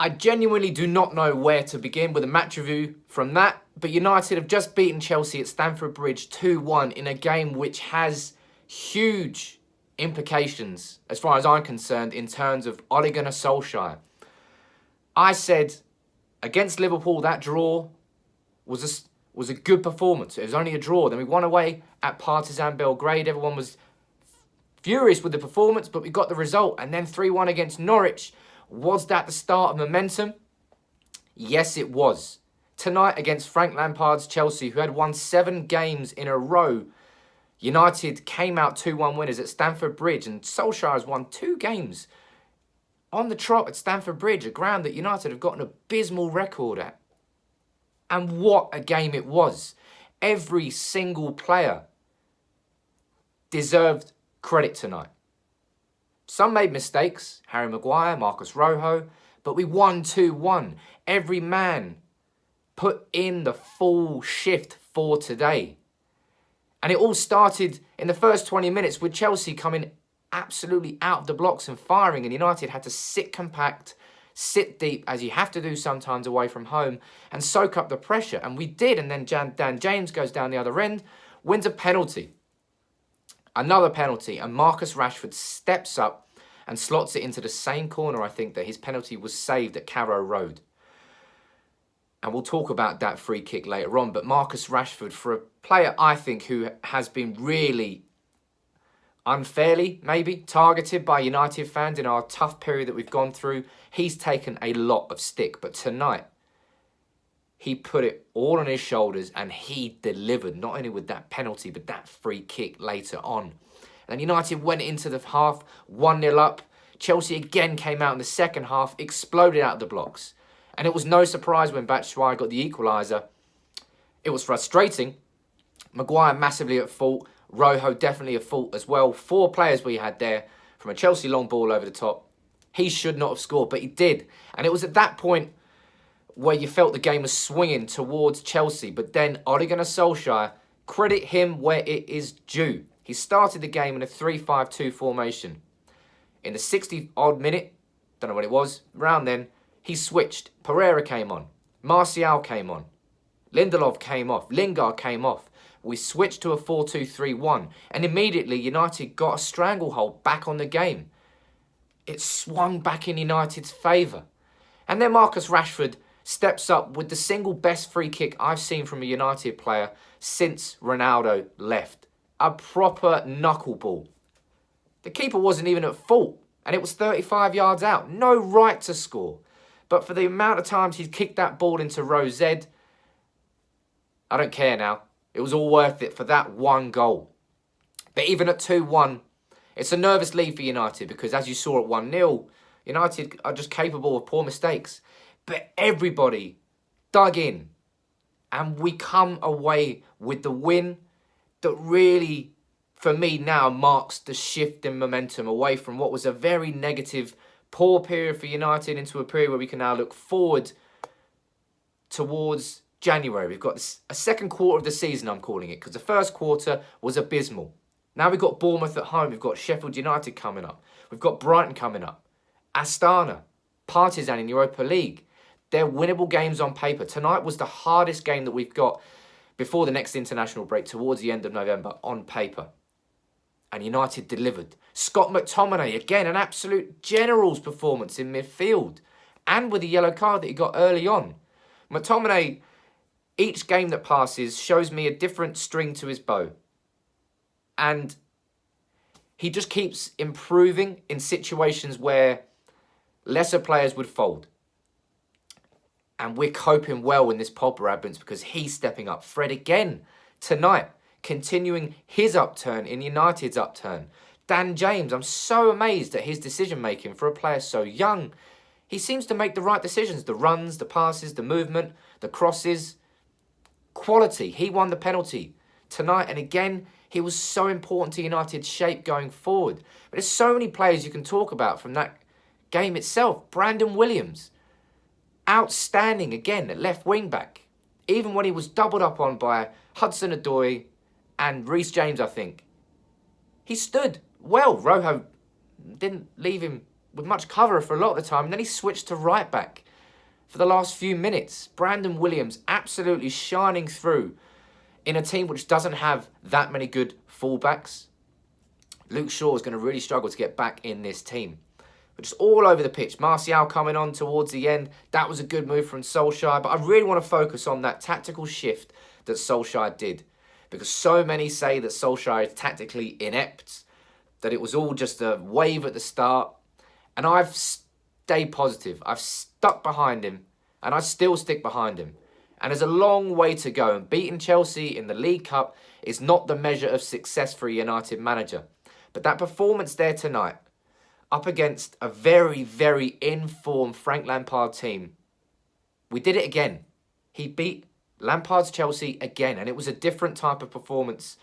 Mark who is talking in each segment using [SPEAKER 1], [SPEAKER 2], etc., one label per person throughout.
[SPEAKER 1] I genuinely do not know where to begin with a match review from that, but United have just beaten Chelsea at Stamford Bridge 2-1 in a game which has huge implications, as far as I'm concerned, in terms of Ole Gunnar Solskjaer. I said against Liverpool that draw was a good performance. It was only a draw. Then we won away at Partizan Belgrade. Everyone was furious with the performance, but we got the result. And then 3-1 against Norwich. Was that the start of momentum? Yes, it was. Tonight against Frank Lampard's Chelsea, who had won 7 games in a row, United came out 2-1 winners at Stamford Bridge, and Solskjaer has won 2 games on the trot at Stamford Bridge, a ground that United have got an abysmal record at. And what a game it was. Every single player deserved credit tonight. Some made mistakes, Harry Maguire, Marcus Rojo, but we won 2-1. Every man put in the full shift for today. And it all started in the first 20 minutes with Chelsea coming absolutely out of the blocks and firing, and United had to sit compact, sit deep, as you have to do sometimes away from home, and soak up the pressure. And we did, and then Dan James goes down the other end, wins a penalty. Another penalty, and Marcus Rashford steps up and slots it into the same corner, I think, that his penalty was saved at Carrow Road. And we'll talk about that free kick later on. But Marcus Rashford, for a player, I think, who has been really unfairly, maybe, targeted by United fans in our tough period that we've gone through, he's taken a lot of stick. But tonight, he put it all on his shoulders and he delivered, not only with that penalty, but that free kick later on. And United went into the half 1-0 up. Chelsea again came out in the second half, exploded out of the blocks. And it was no surprise when Batshuayi got the equaliser. It was frustrating. Maguire massively at fault. Rojo definitely at fault as well. 4 players we had there from a Chelsea long ball over the top. He should not have scored, but he did. And it was at that point where you felt the game was swinging towards Chelsea. But then Ole Gunnar Solskjaer, credit him where it is due. He started the game in a 3-5-2 formation. In the 60-odd minute, don't know what it was, around then, he switched. Pereira came on. Martial came on. Lindelof came off. Lingard came off. We switched to a 4-2-3-1. And immediately United got a stranglehold back on the game. It swung back in United's favour. And then Marcus Rashford steps up with the single best free kick I've seen from a United player since Ronaldo left. A proper knuckleball. The keeper wasn't even at fault. And it was 35 yards out. No right to score. But for the amount of times he's kicked that ball into row Z, I don't care now. It was all worth it for that one goal. But even at 2-1, it's a nervous lead for United because as you saw at 1-0, United are just capable of poor mistakes. But everybody dug in. And we come away with the win that really, for me now, marks the shift in momentum away from what was a very negative, poor period for United into a period where we can now look forward towards January. We've got a second quarter of the season, I'm calling it, because the first quarter was abysmal. Now we've got Bournemouth at home. We've got Sheffield United coming up. We've got Brighton coming up. Astana, Partizan in Europa League. They're winnable games on paper. Tonight was the hardest game that we've got before the next international break towards the end of November on paper. And United delivered. Scott McTominay, again, an absolute general's performance in midfield. And with the yellow card that he got early on. McTominay, each game that passes, shows me a different string to his bow. And he just keeps improving in situations where lesser players would fold. And we're coping well in this Pogba absence because he's stepping up. Fred again tonight, continuing his upturn in United's upturn. Dan James, I'm so amazed at his decision-making for a player so young. He seems to make the right decisions. The runs, the passes, the movement, the crosses. Quality. He won the penalty tonight. And again, he was so important to United's shape going forward. But there's so many players you can talk about from that game itself. Brandon Williams. Outstanding again at left wing back. Even when he was doubled up on by Hudson-Odoi and Reece James, I think. He stood well. Rojo didn't leave him with much cover for a lot of the time. And then he switched to right back. for the last few minutes. Brandon Williams absolutely shining through in a team which doesn't have that many good fullbacks. Luke Shaw is going to really struggle to get back in this team. But just all over the pitch. Martial coming on towards the end. That was a good move from Solskjaer. But I really want to focus on that tactical shift that Solskjaer did. Because so many say that Solskjaer is tactically inept. That it was all just a wave at the start. And I've stayed positive. I've stuck behind him. And I still stick behind him. And there's a long way to go. And beating Chelsea in the League Cup is not the measure of success for a United manager. But that performance there tonight, up against a very, very in-form Frank Lampard team, we did it again. He beat Lampard's Chelsea again, and it was a different type of performance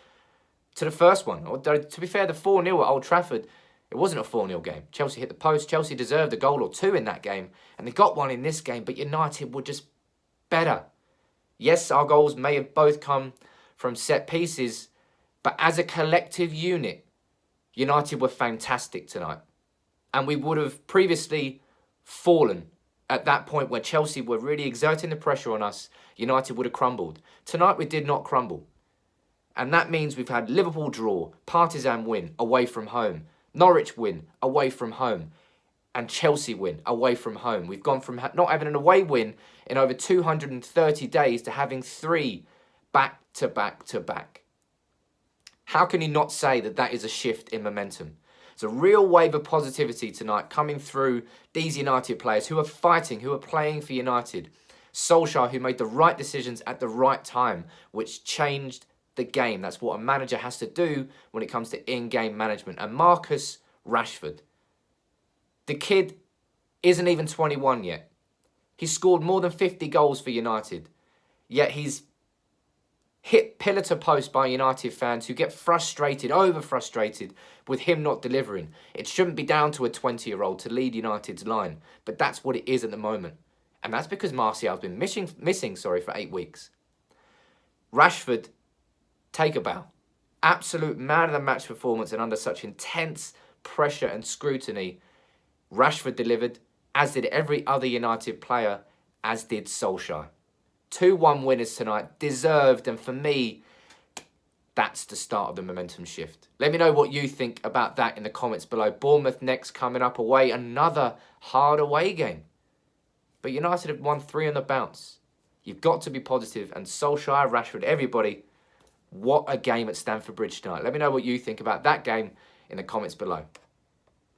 [SPEAKER 1] to the first one. Although, to be fair, the 4-0 at Old Trafford, it wasn't a 4-0 game. Chelsea hit the post. Chelsea deserved a goal or two in that game, and they got one in this game, but United were just better. Yes, our goals may have both come from set pieces, but as a collective unit, United were fantastic tonight. And we would have previously fallen at that point where Chelsea were really exerting the pressure on us. United would have crumbled. Tonight we did not crumble. And that means we've had Liverpool draw, Partizan win away from home, Norwich win away from home, and Chelsea win away from home. We've gone from not having an away win in over 230 days to having 3 back to back to back. How can you not say that that is a shift in momentum? It's a real wave of positivity tonight coming through these United players who are fighting, who are playing for United. Solskjaer, who made the right decisions at the right time, which changed the game. That's what a manager has to do when it comes to in-game management. And Marcus Rashford, the kid isn't even 21 yet. He's scored more than 50 goals for United, yet he's hit pillar to post by United fans who get frustrated, over-frustrated with him not delivering. It shouldn't be down to a 20-year-old to lead United's line, but that's what it is at the moment. And that's because Martial's been missing for 8 weeks. Rashford, take a bow. Absolute man-of-the-match performance, and under such intense pressure and scrutiny, Rashford delivered, as did every other United player, as did Solskjaer. 2-1 winners tonight, deserved, and for me, that's the start of the momentum shift. Let me know what you think about that in the comments below. Bournemouth next coming up away, another hard away game. But United have won 3 on the bounce. You've got to be positive, and Solskjaer, Rashford, everybody, what a game at Stamford Bridge tonight. Let me know what you think about that game in the comments below.